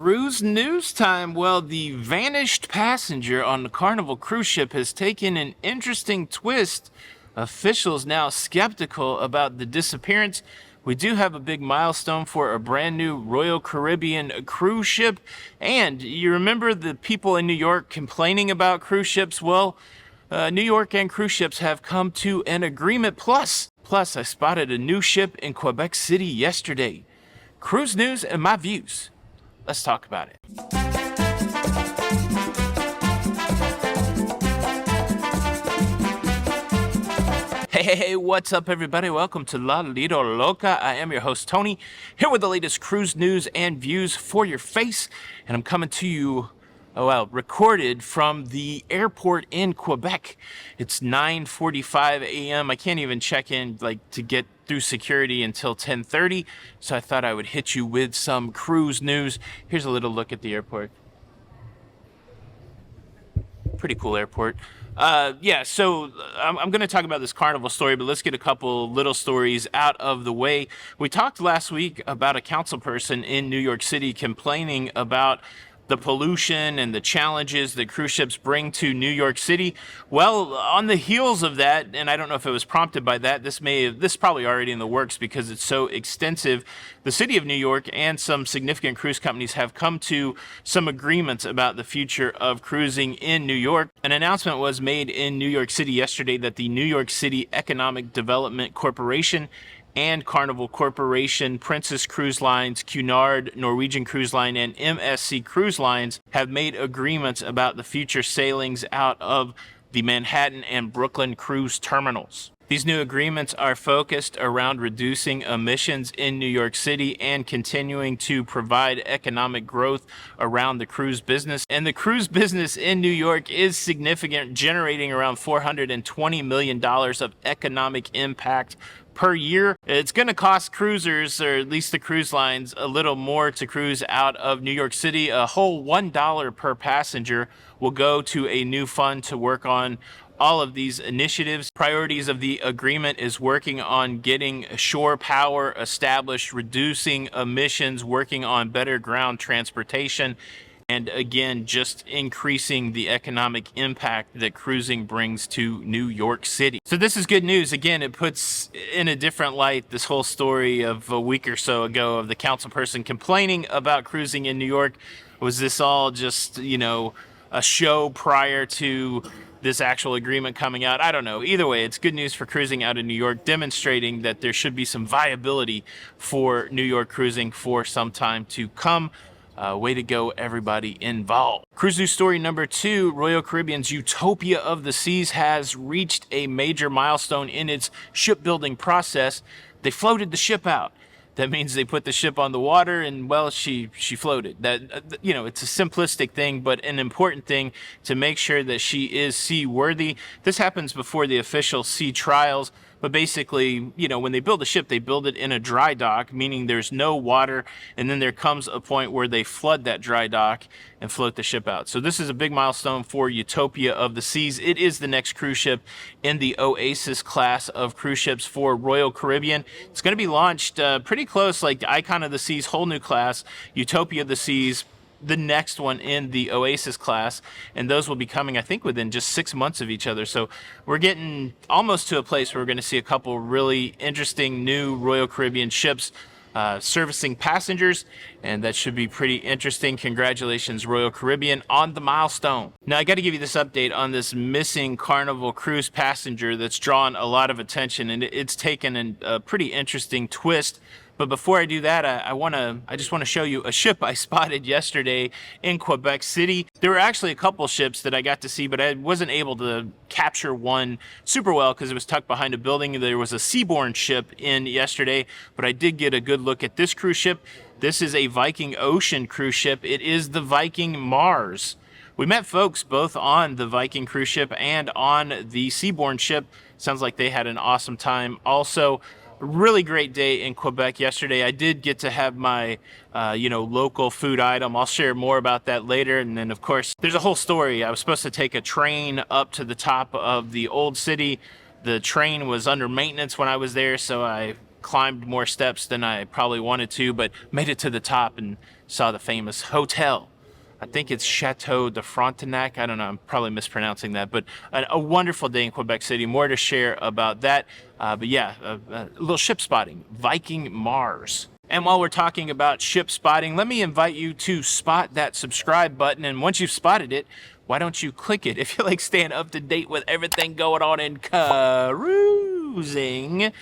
Cruise news time. Well, the vanished passenger on the Carnival cruise ship has taken an interesting twist. Officials now skeptical about the disappearance. We do have a big milestone for a brand new Royal Caribbean cruise ship. And you remember the people in New York complaining about cruise ships? Well, New York and cruise ships have come to an agreement. Plus, I spotted a new ship in Quebec City yesterday. Cruise news and my views. Let's talk about it. Hey, what's up, everybody? Welcome to La Lido Loca. I am your host, Tony, here with the latest cruise news and views for your face. And I'm coming to you, recorded from the airport in Quebec. It's 9:45 a.m. I can't even check in, to get through security until 10:30. So I thought I would hit you with some cruise news. Here's a little look at the airport. Pretty cool airport. So I'm going to talk about this Carnival story, but let's get a couple little stories out of the way. We talked last week about a council person in New York City complaining about the pollution and the challenges that cruise ships bring to New York City. Well, on the heels of that, and I don't know if it was prompted by that, this is probably already in the works because it's so extensive. The city of New York and some significant cruise companies have come to some agreements about the future of cruising in New York. An announcement was made in New York City yesterday that the New York City Economic Development Corporation and Carnival Corporation, Princess Cruise Lines, Cunard, Norwegian Cruise Line, and MSC Cruise Lines have made agreements about the future sailings out of the Manhattan and Brooklyn cruise terminals. These new agreements are focused around reducing emissions in New York City and continuing to provide economic growth around the cruise business. And the cruise business in New York is significant, generating around $420 million of economic impact per year. It's going to cost cruisers, or at least the cruise lines, a little more to cruise out of New York City. A whole $1 per passenger will go to a new fund to work on all of these initiatives. Priorities of the agreement is working on getting shore power established, reducing emissions, working on better ground transportation, and again, just increasing the economic impact that cruising brings to New York City. So this is good news. Again, it puts in a different light this whole story of a week or so ago of the council person complaining about cruising in New York. Was this all just, a show prior to this actual agreement coming out? I don't know. Either way, it's good news for cruising out of New York, demonstrating that there should be some viability for New York cruising for some time to come. Way to go, everybody involved. Cruise news story number 2, Royal Caribbean's Utopia of the Seas has reached a major milestone in its shipbuilding process. They floated the ship out. That means they put the ship on the water and, well, she floated. That, it's a simplistic thing, but an important thing to make sure that she is seaworthy. This happens before the official sea trials. But basically, when they build a ship, they build it in a dry dock, meaning there's no water. And then there comes a point where they flood that dry dock and float the ship out. So this is a big milestone for Utopia of the Seas. It is the next cruise ship in the Oasis class of cruise ships for Royal Caribbean. It's going to be launched pretty close, like Icon of the Seas, whole new class, Utopia of the Seas, the next one in the Oasis class, and those will be coming, I think, within just 6 months of each other. So we're getting almost to a place where we're going to see a couple really interesting new Royal Caribbean ships servicing passengers, and that should be pretty interesting. Congratulations, Royal Caribbean, on the milestone. Now, I got to give you this update on this missing Carnival cruise passenger that's drawn a lot of attention, and it's taken a pretty interesting twist. But before I do that, I just want to show you a ship I spotted yesterday in Quebec City. There were actually a couple ships that I got to see, but I wasn't able to capture one super well because it was tucked behind a building. There was a seaborne ship in yesterday, but I did get a good look at this cruise ship. This is a Viking Ocean cruise ship. It is the Viking Mars. We met folks both on the Viking cruise ship and on the seaborne ship. Sounds like they had an awesome time. Also, really great day in Quebec yesterday. I did get to have my, local food item. I'll share more about that later. And then, of course, there's a whole story. I was supposed to take a train up to the top of the old city. The train was under maintenance when I was there, so I climbed more steps than I probably wanted to, but made it to the top and saw the famous hotel. I think it's Chateau de Frontenac. I don't know. I'm probably mispronouncing that, but a wonderful day in Quebec City. More to share about that. But yeah, a little ship spotting. Viking Mars. And while we're talking about ship spotting, let me invite you to spot that subscribe button. And once you've spotted it, why don't you click it? If you like staying up to date with everything going on in cruising,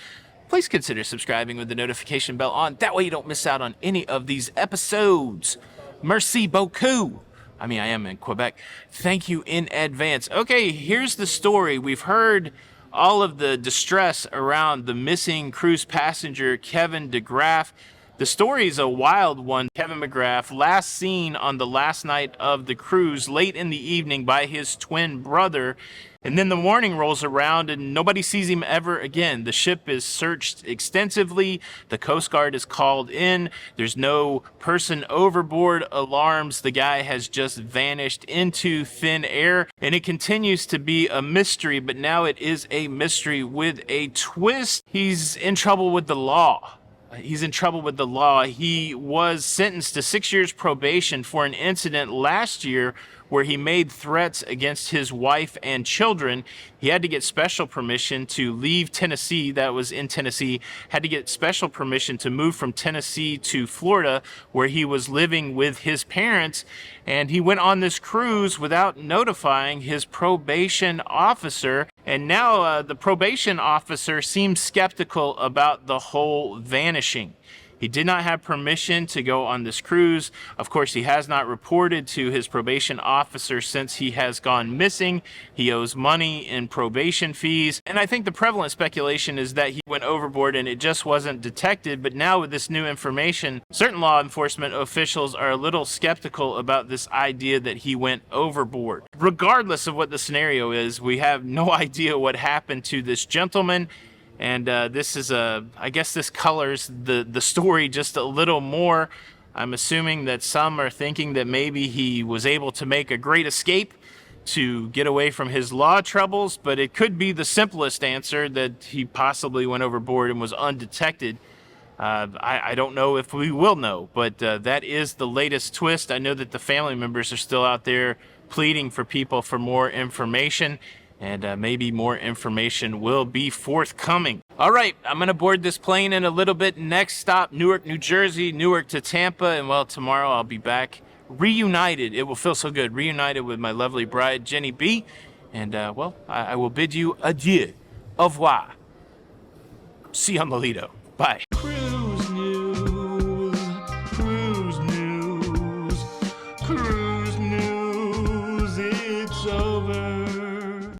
please consider subscribing with the notification bell on. That way you don't miss out on any of these episodes. Merci beaucoup. I mean, I am in Quebec. Thank you in advance. Okay, here's the story. We've heard all of the distress around the missing cruise passenger, Kevin DeGraff. The story is a wild one. Kevin McGrath, last seen on the last night of the cruise, late in the evening by his twin brother. And then the morning rolls around and nobody sees him ever again. The ship is searched extensively. The Coast Guard is called in. There's no person overboard alarms. The guy has just vanished into thin air. And it continues to be a mystery, but now it is a mystery with a twist. He's in trouble with the law. He's in trouble with the law. He was sentenced to 6 years probation for an incident last year where he made threats against his wife and children. He had to get special permission to leave Tennessee. That was in Tennessee. Had to get special permission to move from Tennessee to Florida, where he was living with his parents. And he went on this cruise without notifying his probation officer. And now the probation officer seems skeptical about the whole vanishing. He did not have permission to go on this cruise. Of course, he has not reported to his probation officer since he has gone missing. He owes money in probation fees. And I think the prevalent speculation is that he went overboard and it just wasn't detected. But now with this new information, certain law enforcement officials are a little skeptical about this idea that he went overboard. Regardless of what the scenario is, we have no idea what happened to this gentleman. And this is I guess this colors the story just a little more. I'm assuming that some are thinking that maybe he was able to make a great escape to get away from his law troubles, but it could be the simplest answer, that he possibly went overboard and was undetected. I don't know if we will know, but that is the latest twist. I know that the family members are still out there pleading for people for more information. And maybe more information will be forthcoming. All right, I'm going to board this plane in a little bit. Next stop, Newark, New Jersey, Newark to Tampa. And well, tomorrow I'll be back reunited. It will feel so good. Reunited with my lovely bride, Jenny B. And well, I will bid you adieu. Au revoir. See you on the Lido. Bye. Cruise news, cruise news, cruise news, it's over.